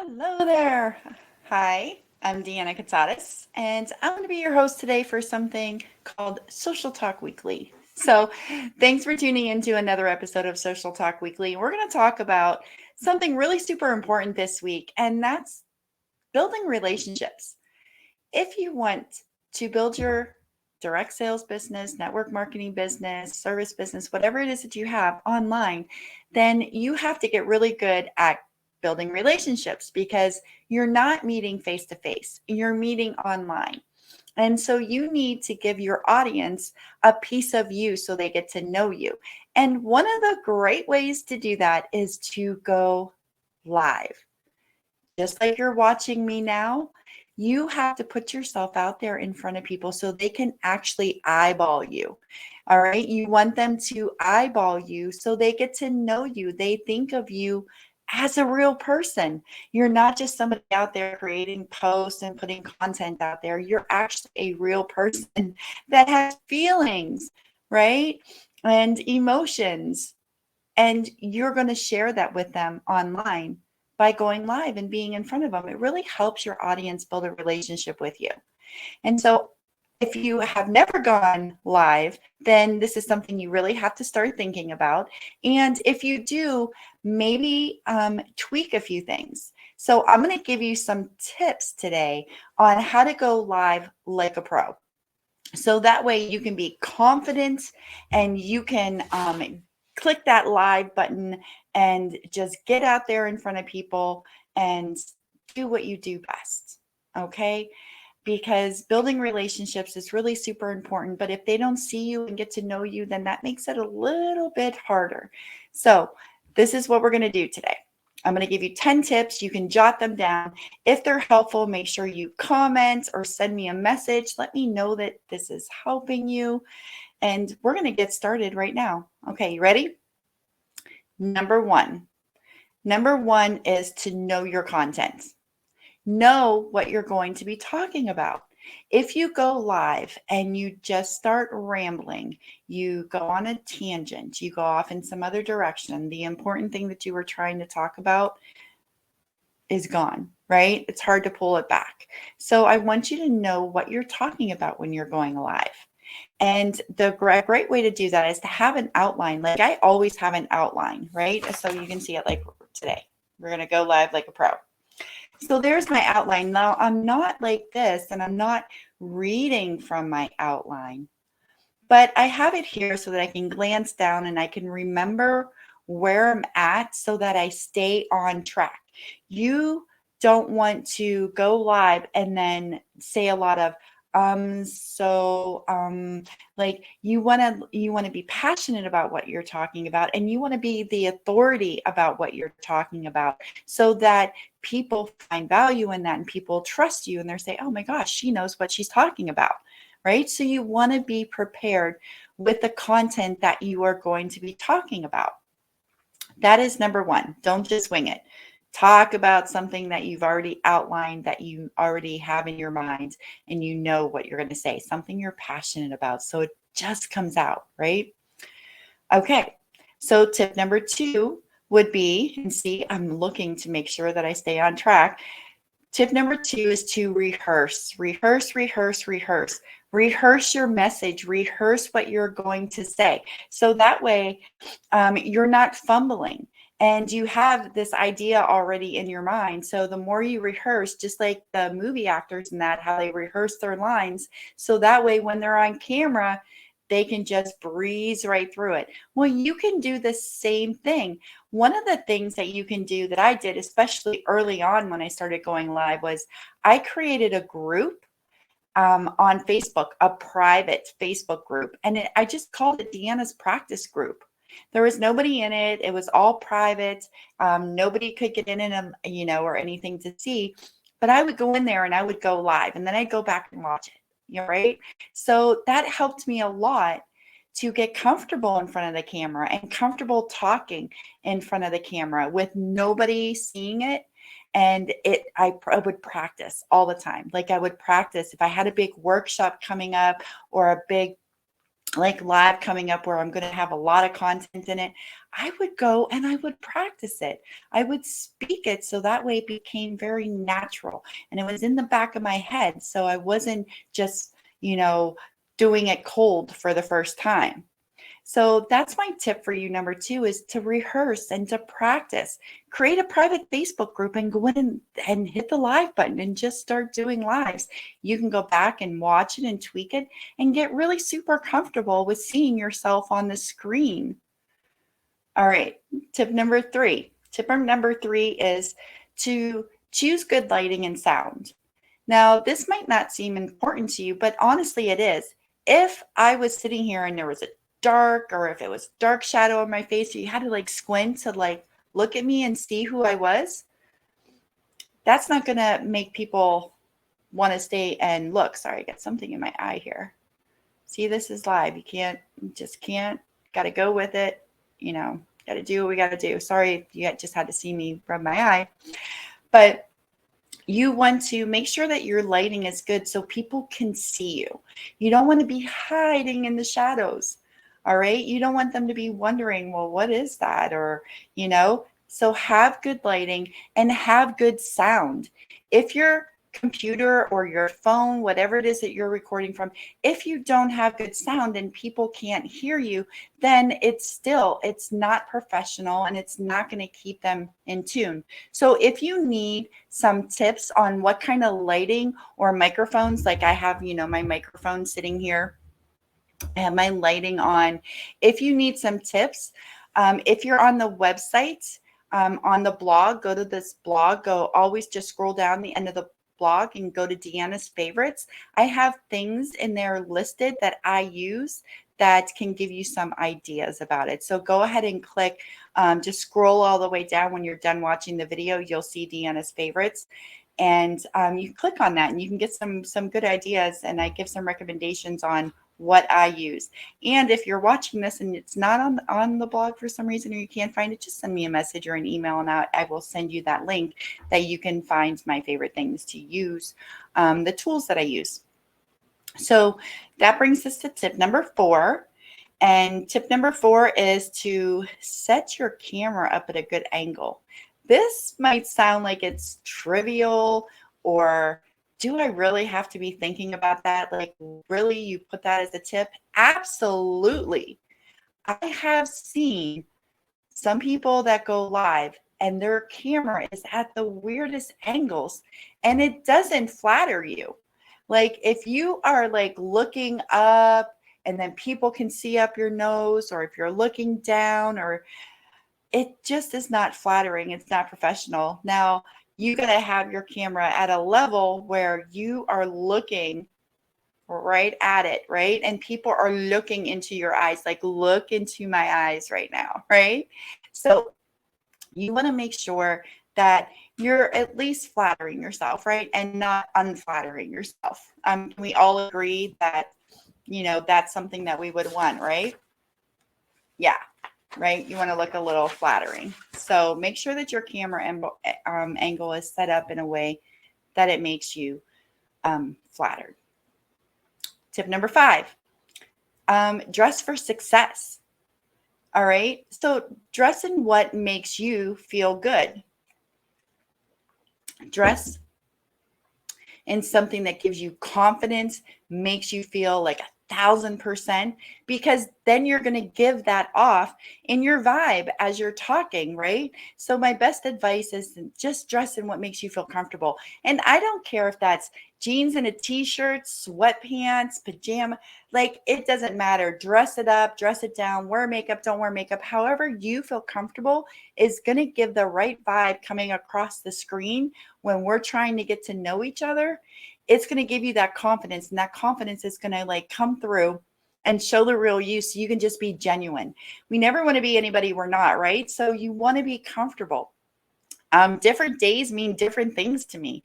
Hello there. Hi, I'm Deanna Katsatis, and I'm going to be your host today for something called Social Talk Weekly. So, thanks for tuning into another episode of Social Talk Weekly. We're going to talk about something really super important this week, and that's building relationships. If you want to build your direct sales business, network marketing business, service business, whatever it is that you have online, then you have to get really good at building relationships because you're not meeting face to face, you're meeting online. And so you need to give your audience a piece of you so they get to know you. And one of the great ways to do that is to go live. Just like you're watching me now, you have to put yourself out there in front of people so they can actually eyeball you. All right. You want them to eyeball you so they get to know you. They think of you as a real person. You're not just somebody out there creating posts and putting content out there. You're actually a real person that has feelings, right? And emotions, and you're going to share that with them online by going live and being in front of them. It really helps your audience build a relationship with you. And so, if you have never gone live, then this is something you really have to start thinking about. And if you do, maybe tweak a few things. So, I'm going to give you some tips today on how to go live like a pro. So that way you can be confident and you can click that live button and just get out there in front of people and do what you do best. Okay. Because building relationships is really super important. But if they don't see you and get to know you, then that makes it a little bit harder. So, this is what we're going to do today. I'm going to give you 10 tips. You can jot them down. If they're helpful, make sure you comment or send me a message. Let me know that this is helping you. And we're going to get started right now. Okay, you ready? Number one. Number one is to know your content. Know what you're going to be talking about. If you go live and you just start rambling, you go on a tangent, you go off in some other direction, the important thing that you were trying to talk about is gone, right? It's hard to pull it back. So I want you to know what you're talking about when you're going live. And the great way to do that is to have an outline. Like I always have an outline, right? So you can see it like today. We're going to go live like a pro. So there's my outline. Now I'm not like this and I'm not reading from my outline, but I have it here so that I can glance down and I can remember where I'm at so that I stay on track. You don't want to go live and then say a lot of like you want to be passionate about what you're talking about, and you want to be the authority about what you're talking about so that people find value in that and people trust you and they're saying, oh my gosh, she knows what she's talking about, right? So you want to be prepared with the content that you are going to be talking about. That is number one. Don't just wing it. Talk about something that you've already outlined, that you already have in your mind, and you know what you're going to say, something you're passionate about. So it just comes out, right? Okay. So tip number two would be, and see, I'm looking to make sure that I stay on track. Tip number two is to rehearse, rehearse, rehearse, rehearse. Rehearse your message, rehearse what you're going to say. So that way you're not fumbling and you have this idea already in your mind. So the more you rehearse, just like the movie actors and that, how they rehearse their lines. So that way when they're on camera, they can just breeze right through it. Well, you can do the same thing. One of the things that you can do that I did, especially early on when I started going live, was I created a group on Facebook, a private Facebook group, and I just called it Deanna's Practice Group. There was nobody in it. It was all private. Nobody could get in and or anything to see. But I would go in there and I would go live, and then I'd go back and watch it. Right? So that helped me a lot to get comfortable in front of the camera and comfortable talking in front of the camera with nobody seeing it. And I would practice all the time. Like I would practice if I had a big workshop coming up or a big like live coming up where I'm going to have a lot of content in it, I would go and I would practice it. I would speak it so that way it became very natural and it was in the back of my head. So I wasn't just, doing it cold for the first time. So that's my tip for you. Number two is to rehearse and to practice. Create a private Facebook group and go in and hit the live button and just start doing lives. You can go back and watch it and tweak it and get really super comfortable with seeing yourself on the screen. All right, tip number three. Tip number three is to choose good lighting and sound. Now, this might not seem important to you, but honestly, it is. If I was sitting here and there was a dark, or if it was dark shadow on my face, or you had to like squint to like look at me and see who I was, that's not going to make people want to stay and look. Sorry, I got something in my eye here. See, this is live. You just can't, got to go with it. Got to do what we got to do. Sorry, you just had to see me rub my eye. But you want to make sure that your lighting is good so people can see you. You don't want to be hiding in the shadows. All right. You don't want them to be wondering, well, what is that? So have good lighting and have good sound. If your computer or your phone, whatever it is that you're recording from, if you don't have good sound and people can't hear you, then it's not professional and it's not going to keep them in tune. So if you need some tips on what kind of lighting or microphones, like I have, my microphone sitting here, I have my lighting on. If you need some tips, if you're on the website, on the blog, go to this blog, always just scroll down the end of the blog and go to Deanna's favorites. I have things in there listed that I use that can give you some ideas about it. So go ahead and click, just scroll all the way down. When you're done watching the video, you'll see Deanna's favorites. And you click on that and you can get some good ideas, and I give some recommendations on what I use. And if you're watching this and it's not on the blog for some reason, or you can't find it, just send me a message or an email and I will send you that link that you can find my favorite things to use, the tools that I use. So that brings us to tip number 4. And tip number 4 is to set your camera up at a good angle. This might sound like it's trivial, or do I really have to be thinking about that? Like, really, you put that as a tip? Absolutely. I have seen some people that go live and their camera is at the weirdest angles and it doesn't flatter you. Like, if you are like looking up and then people can see up your nose, or if you're looking down, or it just is not flattering. It's not professional. Now, you got to have your camera at a level where you are looking right at it, right? And people are looking into your eyes, like, look into my eyes right now, right? So you want to make sure that you're at least flattering yourself, right? And not unflattering yourself. We all agree that, that's something that we would want, right? Yeah. Right? You want to look a little flattering. So make sure that your camera angle is set up in a way that it makes you flattered. Tip number 5, dress for success. All right. So dress in what makes you feel good. Dress in something that gives you confidence, makes you feel like 1,000%, because then you're going to give that off in your vibe as you're talking, right? So my best advice is to just dress in what makes you feel comfortable. And I don't care if that's jeans and a t-shirt, sweatpants, pajama, like, it doesn't matter. Dress it up, dress it down, wear makeup, don't wear makeup. However you feel comfortable is going to give the right vibe coming across the screen when we're trying to get to know each other. It's going to give you that confidence, and that confidence is going to like come through and show the real you, so you can just be genuine. We never want to be anybody we're not, right? So you want to be comfortable. Different days mean different things to me.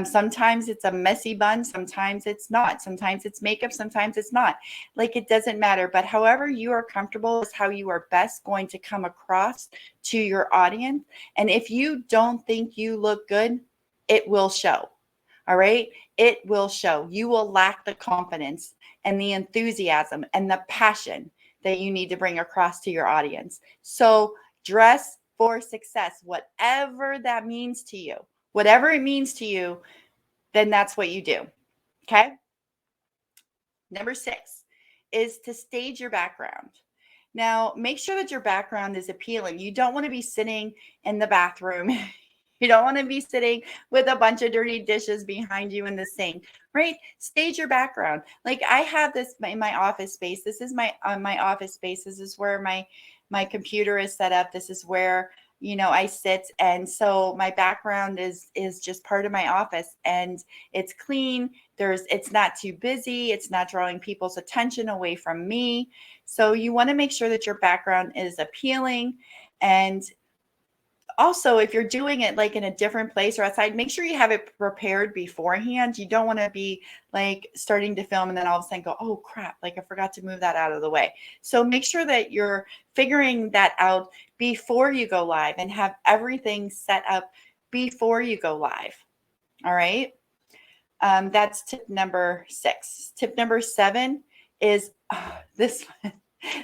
Sometimes it's a messy bun, sometimes it's not. Sometimes it's makeup, sometimes it's not. Like, it doesn't matter. But however you are comfortable is how you are best going to come across to your audience. And if you don't think you look good, it will show. All right. It will show. You will lack the confidence and the enthusiasm and the passion that you need to bring across to your audience. So dress for success, whatever that means to you, whatever it means to you, then that's what you do. Okay. Number 6 is to stage your background. Now, make sure that your background is appealing. You don't want to be sitting in the bathroom. You don't want to be sitting with a bunch of dirty dishes behind you in the sink, right? Stage your background. Like I have this in my office space. This is my office space. This is where my computer is set up. This is where I sit, and so my background is just part of my office, and it's clean. It's not too busy. It's not drawing people's attention away from me. So you want to make sure that your background is appealing. And also, if you're doing it like in a different place or outside, make sure you have it prepared beforehand. You don't want to be like starting to film and then all of a sudden go, oh crap, like I forgot to move that out of the way. So make sure that you're figuring that out before you go live and have everything set up before you go live. All right. That's tip number 6. Tip number 7 is this one.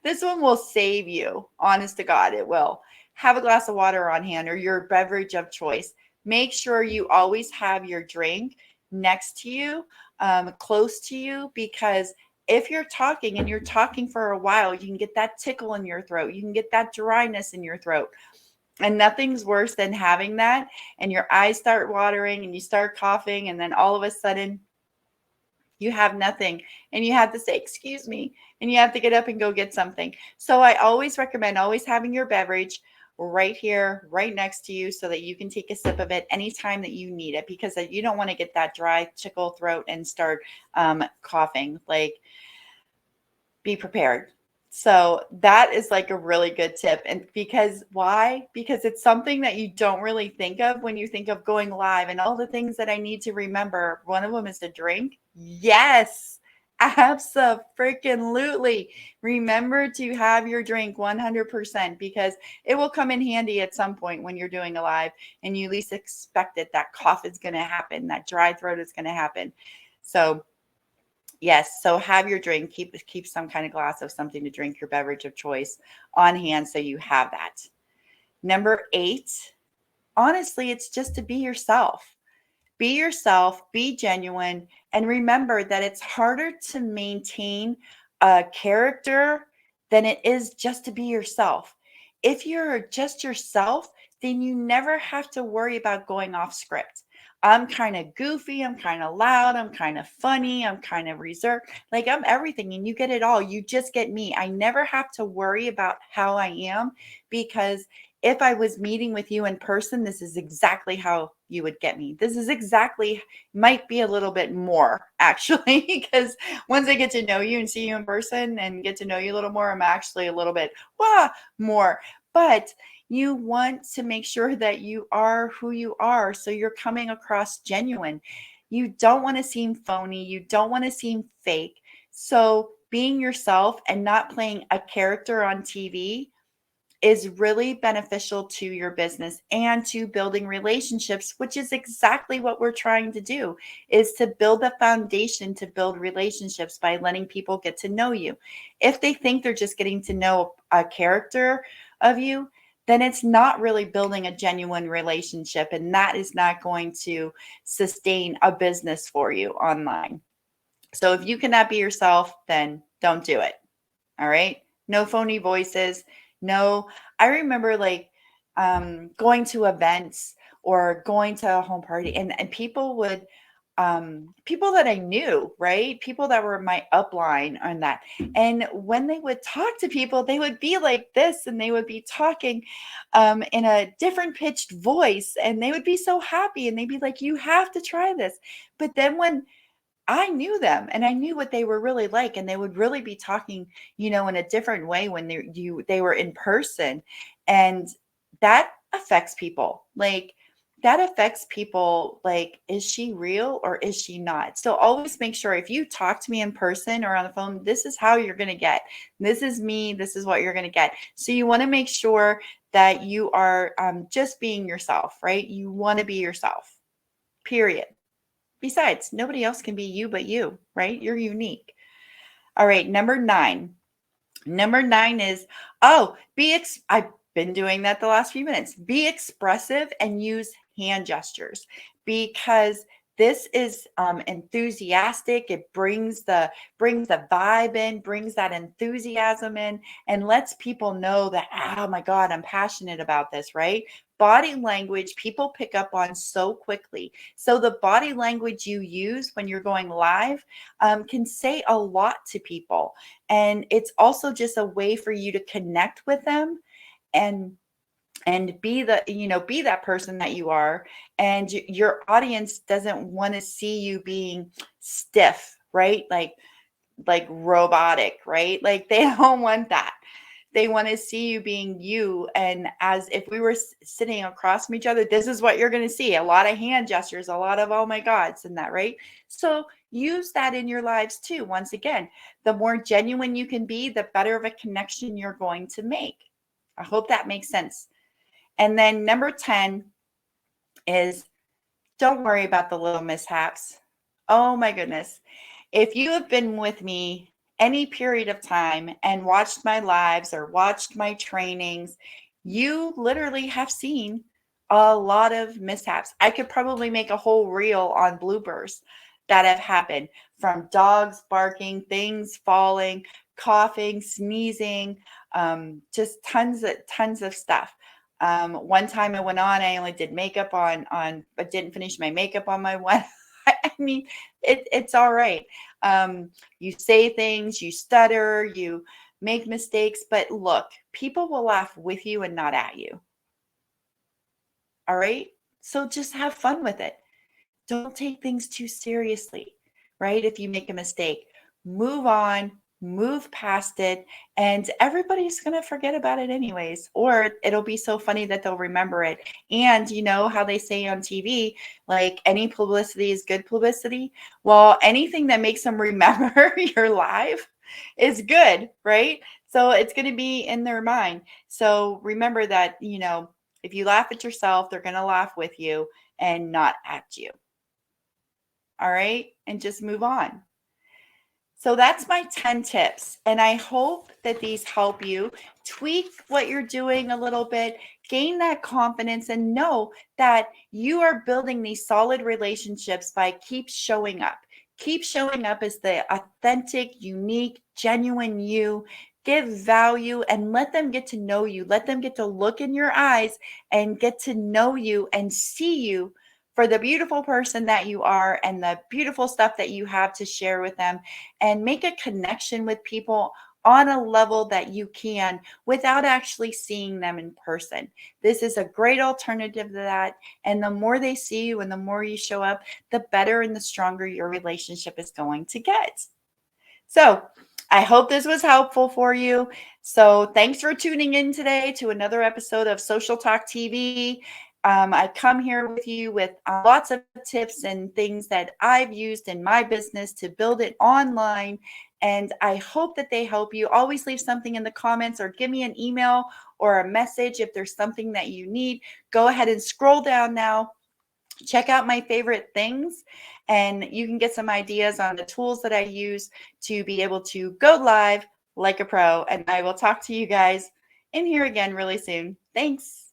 This one will save you. Honest to God, it will. Have a glass of water on hand or your beverage of choice. Make sure you always have your drink next to you, close to you, because if you're talking and you're talking for a while, you can get that tickle in your throat. You can get that dryness in your throat. And nothing's worse than having that and your eyes start watering and you start coughing, and then all of a sudden you have nothing and you have to say, excuse me, and you have to get up and go get something. So I always recommend always having your beverage right here, right next to you, so that you can take a sip of it anytime that you need it, because you don't want to get that dry tickle throat and start coughing. Like, be prepared. So that is like a really good tip. And because why? Because it's something that you don't really think of when you think of going live and all the things that I need to remember. One of them is to drink. Yes, absolutely. Remember to have your drink 100%, because it will come in handy at some point when you're doing a live and you least expect it. That cough is going to happen. That dry throat is going to happen. So yes, so have your drink, keep some kind of glass of something to drink, your beverage of choice on hand so you have that. Number 8, honestly, it's just to be yourself. Be yourself, be genuine, and remember that it's harder to maintain a character than it is just to be yourself. If you're just yourself, then you never have to worry about going off script. I'm kind of goofy, I'm kind of loud, I'm kind of funny, I'm kind of reserved. Like I'm everything and you get it all. You just get me. I never have to worry about how I am, because if I was meeting with you in person, this is exactly how you would get me. This is exactly, might be a little bit more actually, because once I get to know you and see you in person and get to know you a little more, I'm actually a little bit more. But you want to make sure that you are who you are. So you're coming across genuine. You don't want to seem phony. You don't want to seem fake. So being yourself and not playing a character on TV is really beneficial to your business and to building relationships, which is exactly what we're trying to do, is to build a foundation to build relationships by letting people get to know you. If they think they're just getting to know a character of you, then it's not really building a genuine relationship, and that is not going to sustain a business for you online. So if you cannot be yourself, then don't do it. All right. No phony voices. No, I remember like going to events or going to a home party, and people would, people that I knew, right? People that were my upline on that. And when they would talk to people, they would be like this, and they would be talking in a different pitched voice, and they would be so happy, and they'd be like, you have to try this. But then when I knew them and I knew what they were really like, and they would really be talking, in a different way when they were in person. And that affects people. Like that affects people. Like, is she real or is she not? So always make sure if you talk to me in person or on the phone, this is how you're going to get. This is me. This is what you're going to get. So you want to make sure that you are just being yourself, right? You want to be yourself, period. Besides, nobody else can be you but you, right? You're unique. All right, number 9. Number 9 is, I've been doing that the last few minutes. Be expressive and use hand gestures, because this is enthusiastic. It brings the vibe in, brings that enthusiasm in, and lets people know that, oh my God, I'm passionate about this, right? Body language, people pick up on so quickly. So the body language you use when you're going live can say a lot to people. And it's also just a way for you to connect with them, and be that person that you are. And your audience doesn't want to see you being stiff, right? Like robotic, right? Like they don't want that. They want to see you being you. And as if we were sitting across from each other, this is what you're going to see: a lot of hand gestures, a lot of oh my gods, and that, right? So use that in your lives too. Once again, the more genuine you can be, the better of a connection you're going to make. I hope that makes sense. And then number 10 is, don't worry about the little mishaps. Oh my goodness. If you have been with me any period of time and watched my lives or watched my trainings, you literally have seen a lot of mishaps. I could probably make a whole reel on bloopers that have happened, from dogs barking, things falling, coughing, sneezing, just tons of stuff. One time I went on, I only did makeup but didn't finish my makeup on my one. I mean, it's all right. You say things, you stutter, you make mistakes, but look, people will laugh with you and not at you. All right. So just have fun with it. Don't take things too seriously, right? If you make a mistake, move on, move past it, and everybody's going to forget about it anyways, or it'll be so funny that they'll remember it. And you know how they say on TV, like, any publicity is good publicity. Well, anything that makes them remember your live is good, right? So it's going to be in their mind. So remember that, if you laugh at yourself, they're going to laugh with you and not at you. All right. And just move on. So that's my 10 tips. And I hope that these help you tweak what you're doing a little bit, gain that confidence, and know that you are building these solid relationships by keep showing up. Keep showing up as the authentic, unique, genuine you. Give value and let them get to know you. Let them get to look in your eyes and get to know you and see you for the beautiful person that you are and the beautiful stuff that you have to share with them, and make a connection with people on a level that you can without actually seeing them in person. This is a great alternative to that. And the more they see you and the more you show up, the better and the stronger your relationship is going to get. So I hope this was helpful for you. So thanks for tuning in today to another episode of Social Talk TV. I come here with you with lots of tips and things that I've used in my business to build it online. And I hope that they help you. Always leave something in the comments or give me an email or a message if there's something that you need. Go ahead and scroll down now. Check out my favorite things, and you can get some ideas on the tools that I use to be able to go live like a pro. And I will talk to you guys in here again really soon. Thanks.